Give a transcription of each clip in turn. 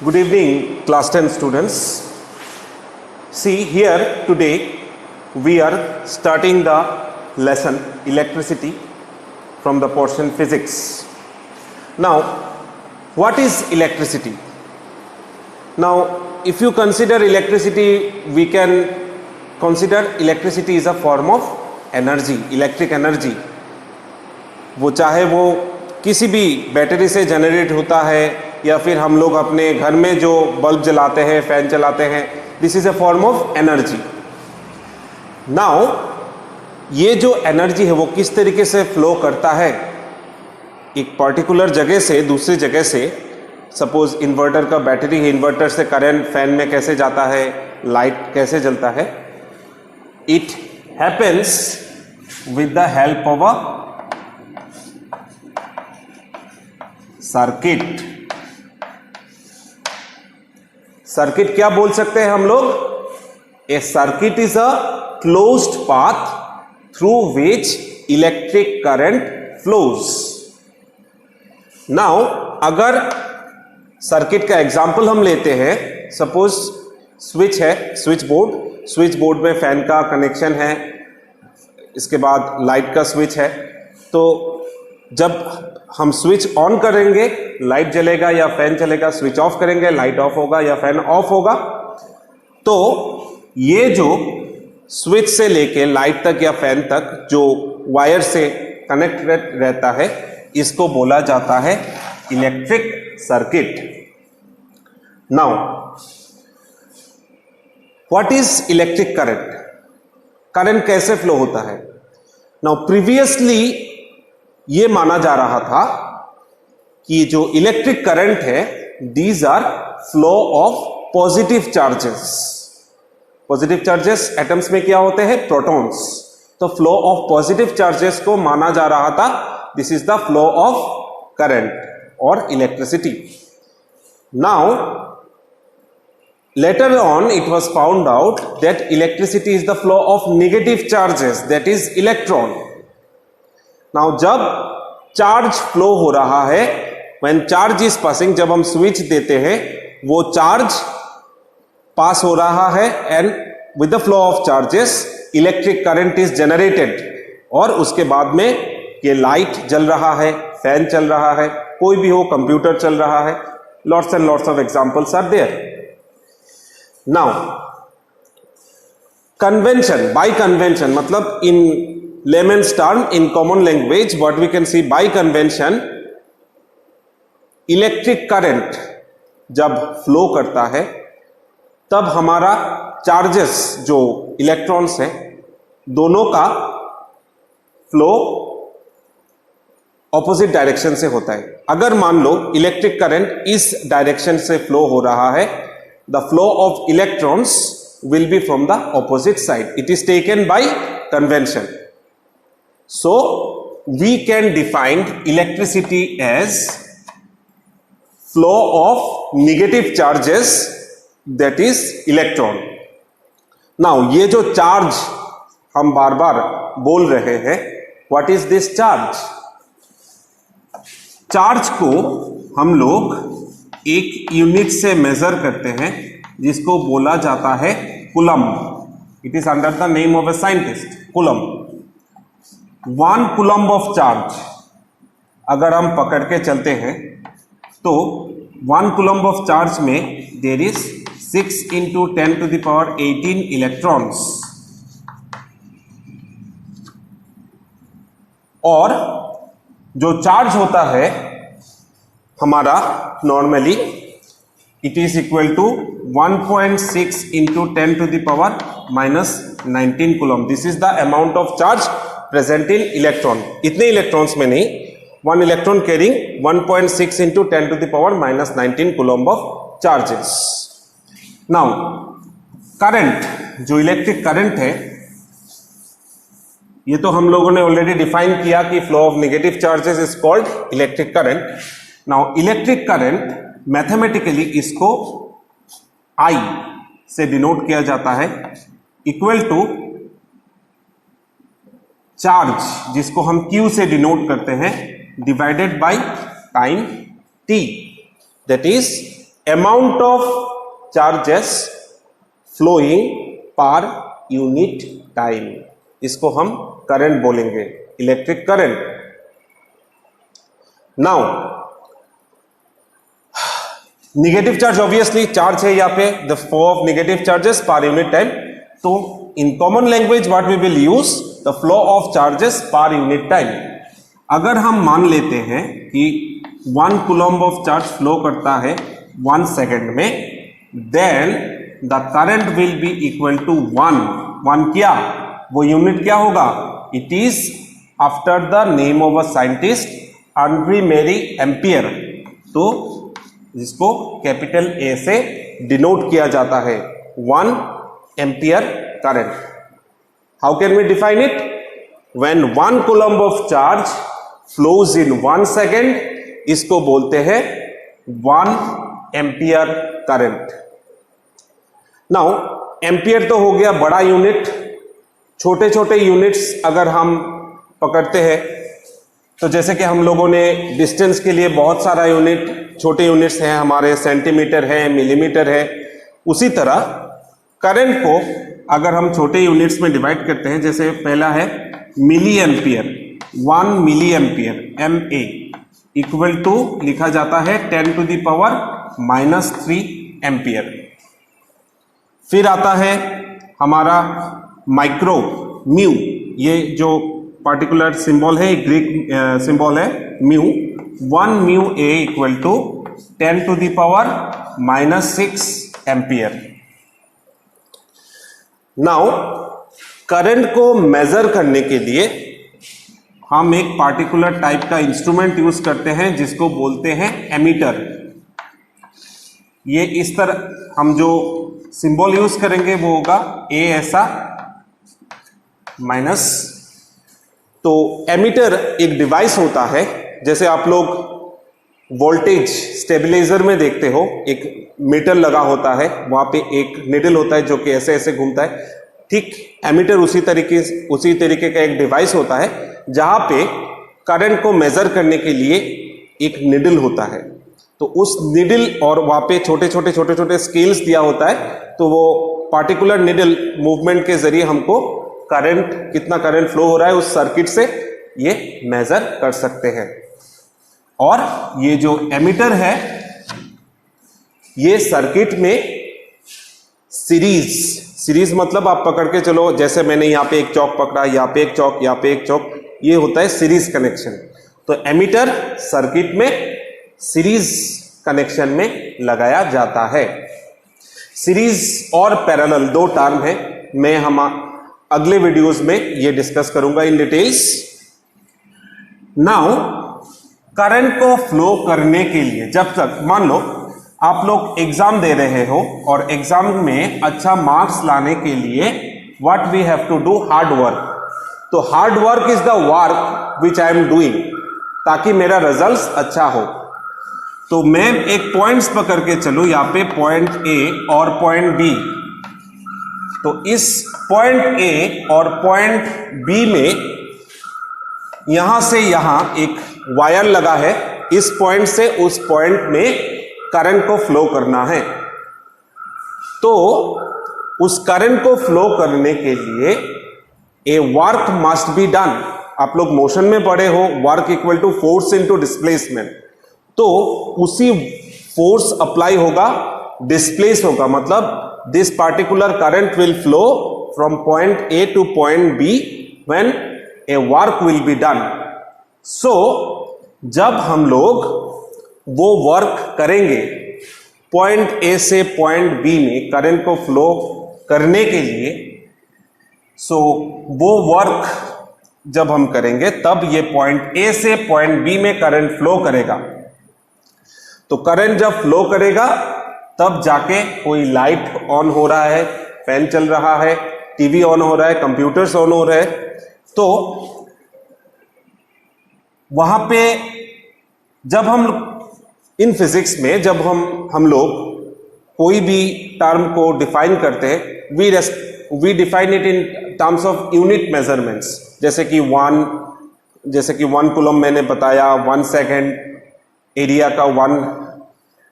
Good evening, class 10 students. See here today we are starting the lesson electricity from the portion physics. Now, what is electricity? Now, if you consider electricity, we can consider electricity is a form of energy, electric energy. वो चाहे वो किसी भी battery से generate होता है या फिर हम लोग अपने घर में जो बल्ब जलाते हैं, फैन चलाते हैं, this is a form of energy. Now ये जो एनर्जी है वो किस तरीके से फ्लो करता है एक पर्टिकुलर जगह से दूसरी जगह से. सपोज इन्वर्टर का बैटरी है, इन्वर्टर से करंट फैन में कैसे जाता है, लाइट कैसे जलता है. It happens with the help of a circuit. Circuit क्या बोल सकते हैं हम लोग? A circuit is a closed path through which electric current flows. Now अगर सर्किट का एग्जांपल हम लेते हैं, सपोज स्विच है, स्विच बोर्ड में फैन का कनेक्शन है, इसके बाद लाइट का स्विच है. तो जब हम स्विच ऑन करेंगे लाइट जलेगा या फैन चलेगा, स्विच ऑफ करेंगे लाइट ऑफ होगा या फैन ऑफ होगा. तो ये जो स्विच से लेके लाइट तक या फैन तक जो वायर से कनेक्ट रहता है इसको बोला जाता है electric circuit. Now what is electric current? Current कैसे फ्लो होता है? नाउ प्रीवियसली ये माना जा रहा था कि जो इलेक्ट्रिक करंट है these are flow of positive charges. Positive charges atoms में क्या होते हैं? प्रोटॉन्स. तो फ्लो ऑफ पॉजिटिव चार्जेस को माना जा रहा था this is the flow of current और electricity. Now later on it was found out that electricity is the flow of negative charges, that is electron. Now जब charge flow हो रहा है, when charge is passing, जब हम switch देते हैं वो चार्ज पास हो रहा है and with the flow of charges electric current is generated. और उसके बाद में ये लाइट जल रहा है, फैन चल रहा है, कोई भी हो, कंप्यूटर चल रहा है. lots and lots of examples are there. Now convention, by convention मतलब in layman's term, in common language what we can see by convention, electric current जब फ्लो करता है तब हमारा चार्जेस जो इलेक्ट्रॉन्स हैं दोनों का फ्लो ऑपोजिट डायरेक्शन से होता है. अगर मान लो इलेक्ट्रिक करंट इस डायरेक्शन से फ्लो हो रहा है, the flow of electrons will be from the opposite side. It is taken by convention. So we can define electricity as flow of negative charges, that is electron. Now ये जो charge हम बार बार बोल रहे हैं, what is this charge? Charge को हम लोग एक यूनिट से मेजर करते हैं जिसको बोला जाता है coulomb. It is under the name of a scientist, coulomb. 1 coulomb of charge अगर हम पकड़ के चलते हैं तो 1 कूलम्ब ऑफ चार्ज में there is 6 into 10 to the power 18 electrons. और जो चार्ज होता है हमारा normally it is equal to 1.6 into 10 to the power minus 19 coulomb. This is the amount of charge present in electron. इतने electrons में नहीं, 1 electron carrying 1.6 into 10 to the power minus 19 coulomb of charges. Now current, जो electric current है ये तो हम लोगों ने ऑलरेडी डिफाइन किया कि flow of negative charges is called electric current. Now electric current mathematically इसको I से डिनोट किया जाता है इक्वल टू चार्ज जिसको हम Q से डिनोट करते हैं divided by time T. that is amount of charges flowing per unit time, इसको हम करंट बोलेंगे, electric current. Now negative charge, obviously charge है यहाँ पे, the flow of negative charges per unit time. तो in common language what we will use, the flow of charges per unit time. अगर हम मान लेते हैं कि 1 कूलम्ब ऑफ चार्ज फ्लो करता है 1 सेकेंड में, then the current will be equal to 1 क्या, वो यूनिट क्या होगा, it is after the name of a scientist Andre Marie Ampere. तो जिसको कैपिटल ए से डिनोट किया जाता है, 1 ampere current. How can we define it, when 1 coulomb of charge flows in 1 second, इसको बोलते हैं 1 एम्पियर करंट। नाउ एम्पियर तो हो गया बड़ा यूनिट, छोटे छोटे यूनिट्स अगर हम पकड़ते हैं तो जैसे कि हम लोगों ने डिस्टेंस के लिए बहुत सारा यूनिट, छोटे यूनिट्स हैं हमारे, सेंटीमीटर है, मिलीमीटर है। उसी तरह करंट को अगर हम छोटे यूनिट्स में डिवाइड करते हैं, जैसे पहला है milli ampere, 1 milli ampere MA equal to लिखा जाता है 10 टू द पावर -3 एम्पियर। फिर आता है हमारा माइक्रो म्यू, ये जो पार्टिकुलर सिंबल है, ग्रीक सिंबल है mu, 1 mu A equal to 10 to the power -6 ampere. Now current को मेजर करने के लिए हम एक पार्टिकुलर टाइप का इंस्ट्रूमेंट यूज करते हैं जिसको बोलते हैं एमीटर। ये इस तरह हम जो सिंबल यूज करेंगे वो होगा A ऐसा माइनस। तो एमीटर एक डिवाइस होता है, जैसे आप लोग वोल्टेज स्टेबलाइजर में देखते हो, एक मीटर लगा होता है, वहां पे एक निडल होता है जो कि ऐसे ऐसे घूमता है। ठीक एमीटर उसी तरीके का एक डिवाइस होता है जहां पे करंट को मेजर करने के लिए एक निडल होता है। तो उस निडल और वहां पे छोटे छोटे स्केल्स दिया होता है, तो वो पार्टिकुलर निडल मूवमेंट के जरिए हमको करंट, कितना करंट फ्लो हो रहा है उस सर्किट से ये मेजर कर सकते हैं। और ये जो एमीटर है ये सर्किट में सीरीज मतलब आप पकड़ के चलो, जैसे मैंने यहाँ पे एक चौक पकड़ा, यहाँ पे एक चौक, यहाँ पे एक चौक, ये होता है सीरीज कनेक्शन। तो एमीटर सर्किट में सीरीज कनेक्शन में लगाया जाता है। सीरीज और पैरेलल दो टर्म है, मैं हम अगले वीडियोस में ये डिस्कस करूंगा इन डिटेल्स। नाउ करंट को फ्लो करने के लिए, जब तक मान लो आप लोग एग्जाम दे रहे हो और एग्जाम में अच्छा मार्क्स लाने के लिए what we have to do, hard work. तो hard work is the work which I am doing, ताकि मेरा रिजल्ट अच्छा हो। तो मैं एक पॉइंट्स पकड़ के चलूं, यहाँ पे पॉइंट A और पॉइंट B। तो इस पॉइंट A और पॉइंट B में यहां से यहां एक वायर लगा है, इस पॉइंट से उस पॉइंट में करंट को फ्लो करना है। तो उस करंट को फ्लो करने के लिए a work must be done. आप लोग मोशन में पढ़े हो, work equal to force into displacement. तो उसी फोर्स अप्लाई होगा, डिस्प्लेस होगा, मतलब this particular current will flow from point A to point B when a work will be done. So जब हम लोग वो वर्क करेंगे पॉइंट A से पॉइंट B में करंट को फ्लो करने के लिए, सो वो वर्क जब हम करेंगे तब ये पॉइंट A से पॉइंट B में करंट फ्लो करेगा। तो करंट जब फ्लो करेगा तब जाके कोई लाइट ऑन हो रहा है, फैन चल रहा है, टीवी ऑन हो रहा है, कंप्यूटर्स ऑन हो रहे हैं। तो वहां पे जब हम इन फिजिक्स में जब हम लोग कोई भी टर्म को डिफाइन करते हैं, we define it in terms of unit measurements. जैसे कि 1 कूलम मैंने बताया, 1 सेकेंड एरिया का 1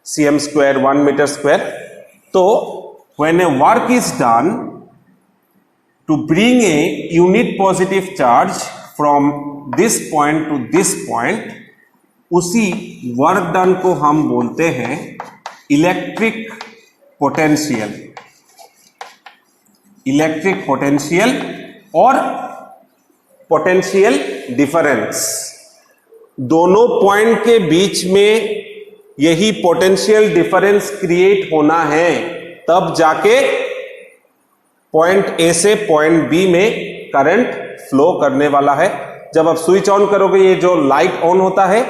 cm square 1 meter square. तो when a work is done to bring a unit positive charge from this point to this point, उसी work done को हम बोलते हैं इलेक्ट्रिक पोटेंशियल. इलेक्ट्रिक पोटेंशियल और पोटेंशियल डिफरेंस, दोनों point के बीच में यही पोटेंशियल डिफरेंस क्रिएट होना है, तब जाके पॉइंट ए से पॉइंट बी में करंट फ्लो करने वाला है. जब आप स्विच ऑन करोगे, ये जो लाइट ऑन होता है,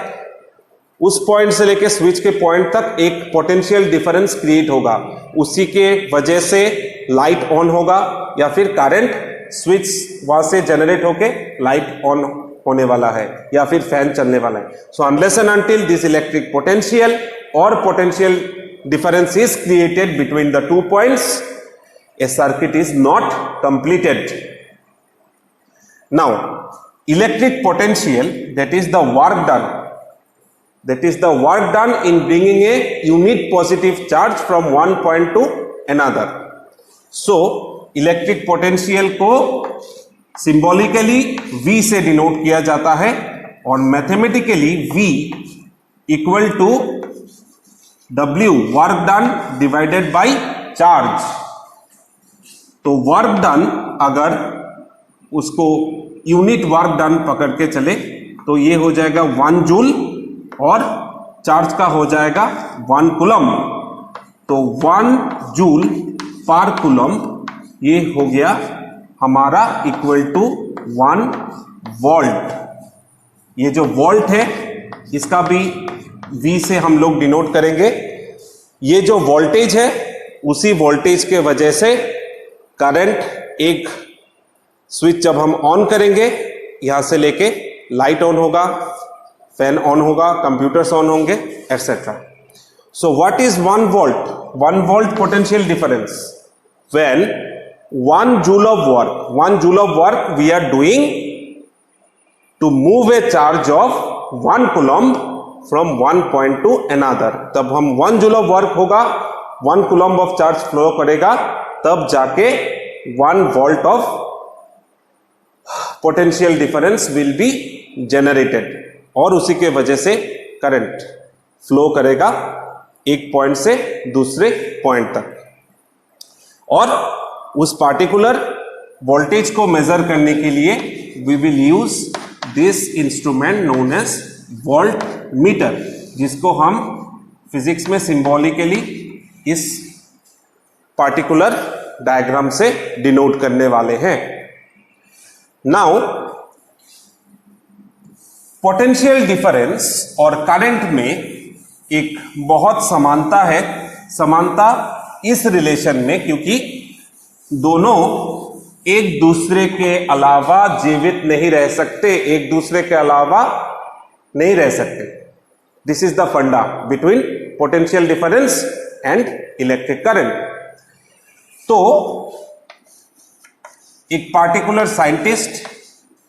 उस पॉइंट से लेके स्विच के पॉइंट तक एक पोटेंशियल डिफरेंस क्रिएट होगा. उसी के वजह से लाइट ऑन होगा या फिर करंट स्विच वहां से जनरेट होके लाइट ऑन होने वाला है या फिर फैन चलने वाला है. So unless and until this electric potential और potential difference is created between the two points, a circuit is not completed. Now, electric potential, that is the work done. That is the work done in bringing a unit positive charge from one point to another. So, electric potential को symbolically V से denote किया जाता है और mathematically V equal to W, work done divided by charge. तो work done, अगर उसको unit work done पकड़ के चले तो ये हो जाएगा 1 जूल और चार्ज का हो जाएगा 1 कूलम. तो 1 जूल पर कूलम ये हो गया हमारा इक्वल टू 1 वोल्ट. ये जो वोल्ट है इसका भी V से हम लोग डिनोट करेंगे. ये जो वोल्टेज है उसी वोल्टेज के वजह से करंट, एक स्विच जब हम ऑन करेंगे यहां से लेके लाइट ऑन होगा, फैन ऑन होगा, कंप्यूटर्स ऑन होंगे, etcetera. So what is 1 volt? 1 volt potential difference when 1 joule of work we are doing to move a charge of 1 coulomb from one point to another. तब हम 1 joule of work होगा, 1 coulomb of charge flow करेगा, तब जाके 1 volt of potential difference will be generated और उसी के वजह से करंट फ्लो करेगा एक पॉइंट से दूसरे पॉइंट तक. और उस पार्टिकुलर वोल्टेज को मेजर करने के लिए we will use this instrument known as voltmeter, जिसको हम फिजिक्स में सिंबॉलिकली इस पार्टिकुलर डायग्राम से डिनोट करने वाले हैं. नाउ, पोटेंशियल डिफरेंस और करंट में एक बहुत समानता है. समानता इस रिलेशन में क्योंकि दोनों एक दूसरे के अलावा जीवित नहीं रह सकते, एक दूसरे के अलावा नहीं रह सकते. दिस इज द फंडा between potential difference and electric current. तो एक पार्टिकुलर साइंटिस्ट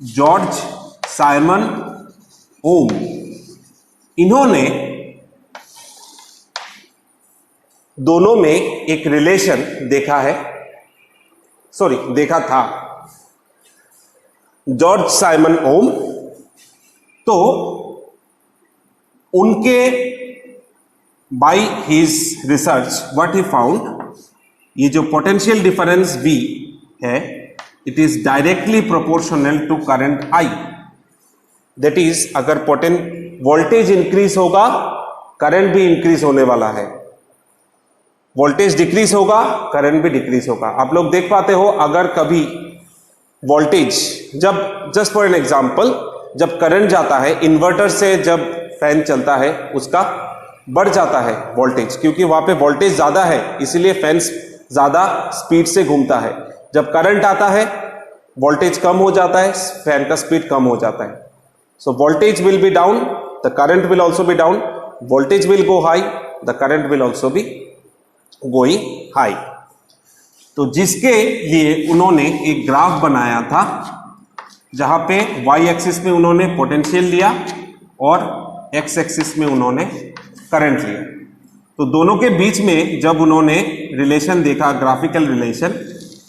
जॉर्ज साइमन ओम, इन्होंने दोनों में एक रिलेशन देखा था. जॉर्ज साइमन ओम, तो उनके by his research what he found, ये जो पोटेंशियल डिफरेंस V है, it is directly proportional to current I. That is, अगर वोल्टेज इंक्रीज होगा, करंट भी इंक्रीज होने वाला है. वोल्टेज डिक्रीज होगा, करंट भी डिक्रीज होगा. आप लोग देख पाते हो, अगर कभी वोल्टेज, जब जस्ट फॉर एन एग्जांपल, जब करंट जाता है इन्वर्टर से, जब फैन चलता है उसका बढ़ जाता है वोल्टेज, क्योंकि वहां पे वोल्टेज ज्यादा है, इसीलिए फैन ज्यादा स्पीड से घूमता है. जब करंट आता है वोल्टेज कम हो जाता है, फैन का स्पीड कम हो जाता है. So voltage will be down, the current will also be down. Voltage will go high, the current will also be going high. तो जिसके लिए उन्होंने एक ग्राफ बनाया था, जहां पे y एक्सिस में उन्होंने पोटेंशियल लिया और x एक्सिस में उन्होंने करंट लिया. तो दोनों के बीच में जब उन्होंने रिलेशन देखा, graphical relation,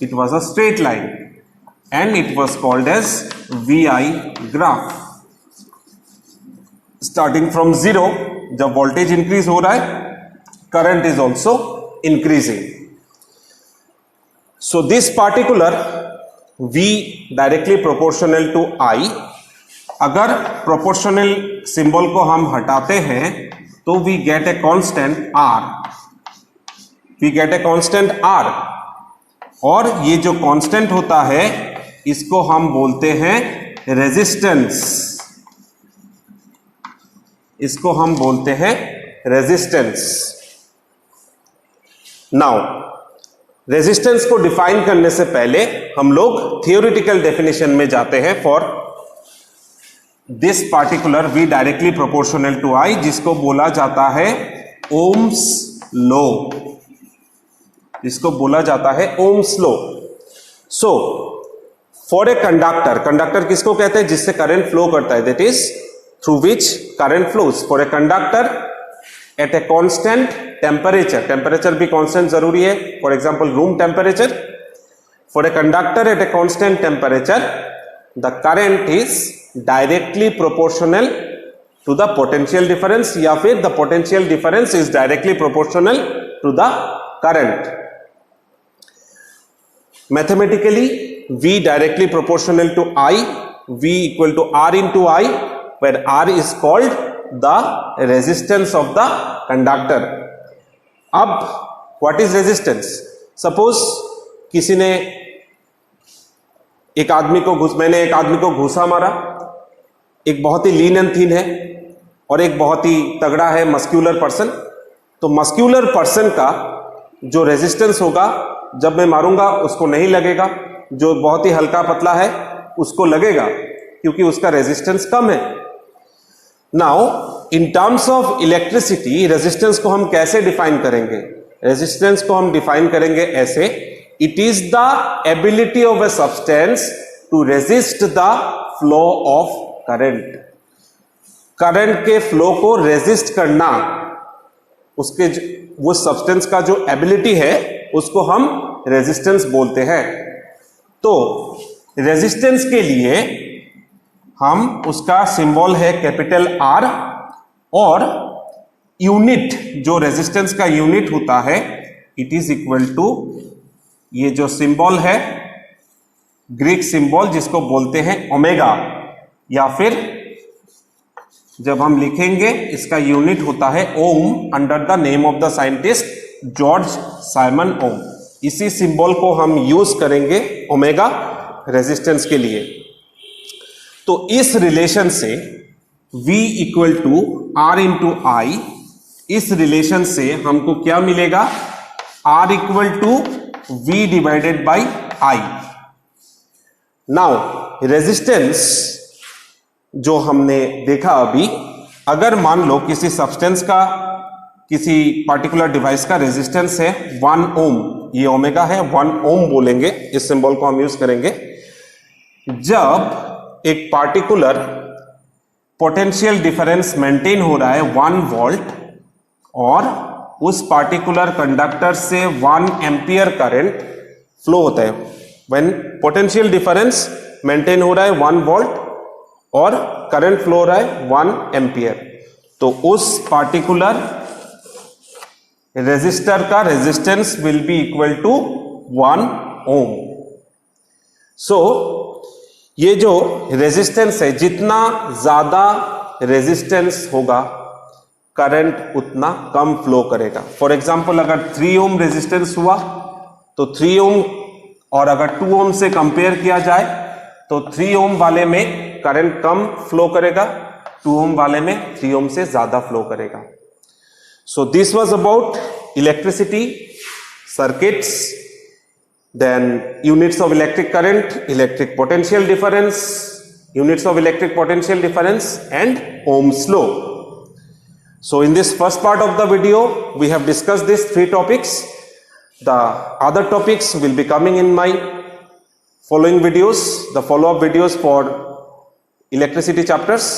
it was a straight line and it was called as VI graph. Starting from 0, जब वोल्टेज इंक्रीज हो रहा है, current is also increasing. So this particular V directly proportional to I, अगर proportional symbol को हम हटाते हैं तो we get a constant R, we get a constant R, और ये जो कांस्टेंट होता है इसको हम बोलते हैं रेजिस्टेंस, इसको हम बोलते हैं रेजिस्टेंस। नाउ रेजिस्टेंस को डिफाइन करने से पहले हम लोग थियोरेटिकल डेफिनेशन में जाते हैं for this particular V directly proportional to I, जिसको बोला जाता है ओम्स लॉ, जिसको बोला जाता है Ohm's law. So for a conductor, conductor किसको कहते हैं? जिससे करंट फ्लो करता है, that is through which current flows. For a conductor at a constant temperature, temperature भी कांस्टेंट जरूरी है, for example room temperature. For a conductor at a constant temperature the current is directly proportional to the potential difference, या फिर the potential difference is directly proportional to the current. Mathematically V directly proportional to I, V equal to R into I, where R is called the resistance of the conductor. अब what is resistance? Suppose किसी ने एक आदमी को मैंने एक आदमी को घूसा मारा, एक बहुत ही लीन एंड थीन है और एक बहुत ही तगड़ा है मस्क्यूलर पर्सन। तो मस्क्यूलर पर्सन का जो रेजिस्टेंस होगा जब मैं मारूंगा उसको नहीं लगेगा, जो बहुत ही हल्का पतला है उसको लगेगा, क्योंकि उसका रेजिस्टेंस कम है। Now in terms of electricity resistance को हम कैसे डिफाइन करेंगे? रेजिस्टेंस को हम डिफाइन करेंगे ऐसे, it is the ability of a substance to resist the flow of current. Current के फ्लो को रेजिस्ट करना, उसके वो सब्सटेंस का जो एबिलिटी है उसको हम रेजिस्टेंस बोलते हैं। तो रेजिस्टेंस के लिए हम उसका सिंबल है कैपिटल R, और यूनिट जो रेजिस्टेंस का यूनिट होता है इट इज इक्वल टू ये जो सिंबल है ग्रीक सिंबल जिसको बोलते हैं ओमेगा, या फिर जब हम लिखेंगे इसका यूनिट होता है ohm, under the name of the scientist George Simon Ohm. इसी सिंबल को हम यूज करेंगे ओमेगा रेजिस्टेंस के लिए। तो इस रिलेशन से V equal to R into I, इस रिलेशन से हमको क्या मिलेगा? R equal to V divided by I। Now resistance जो हमने देखा अभी, अगर मान लो किसी सब्सटेंस का, किसी पार्टिकुलर डिवाइस का रेजिस्टेंस है 1 ओम, ये ओमेगा है, 1 ओम बोलेंगे, इस सिंबल को हम यूज करेंगे। जब एक पार्टिकुलर पोटेंशियल डिफरेंस मेंटेन हो रहा है 1 वोल्ट, और उस पार्टिकुलर कंडक्टर से 1 एम्पियर करंट फ्लो होता है, व्हेन पोटेंशियल डिफरेंस मेंटेन हो रहा है 1 वोल्ट और करंट फ्लो हो रहा है 1 एम्पियर, तो उस पार्टिकुलर रेजिस्टर का resistance will be equal to 1 ohm. So ये जो रेजिस्टेंस है, जितना ज्यादा रेजिस्टेंस होगा करंट उतना कम फ्लो करेगा। फॉर एग्जांपल अगर 3 ओम रेजिस्टेंस हुआ तो 3 ओम, और अगर 2 ओम से कंपेयर किया जाए तो 3 ओम वाले में करंट कम फ्लो करेगा, 2 ओम वाले में 3 ओम से ज्यादा फ्लो करेगा। So this was about electricity, circuits, then units of electric current, electric potential difference, units of electric potential difference, and Ohm's law. So in this first part of the video, we have discussed these 3 topics. The other topics will be coming in my following videos, the follow-up videos for electricity chapters.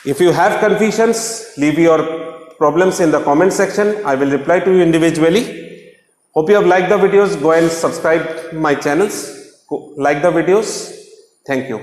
If you have confusions, leave your problems in the comment section. I will reply to you individually. Hope you have liked the videos. Go and subscribe my channels. Like the videos. Thank you.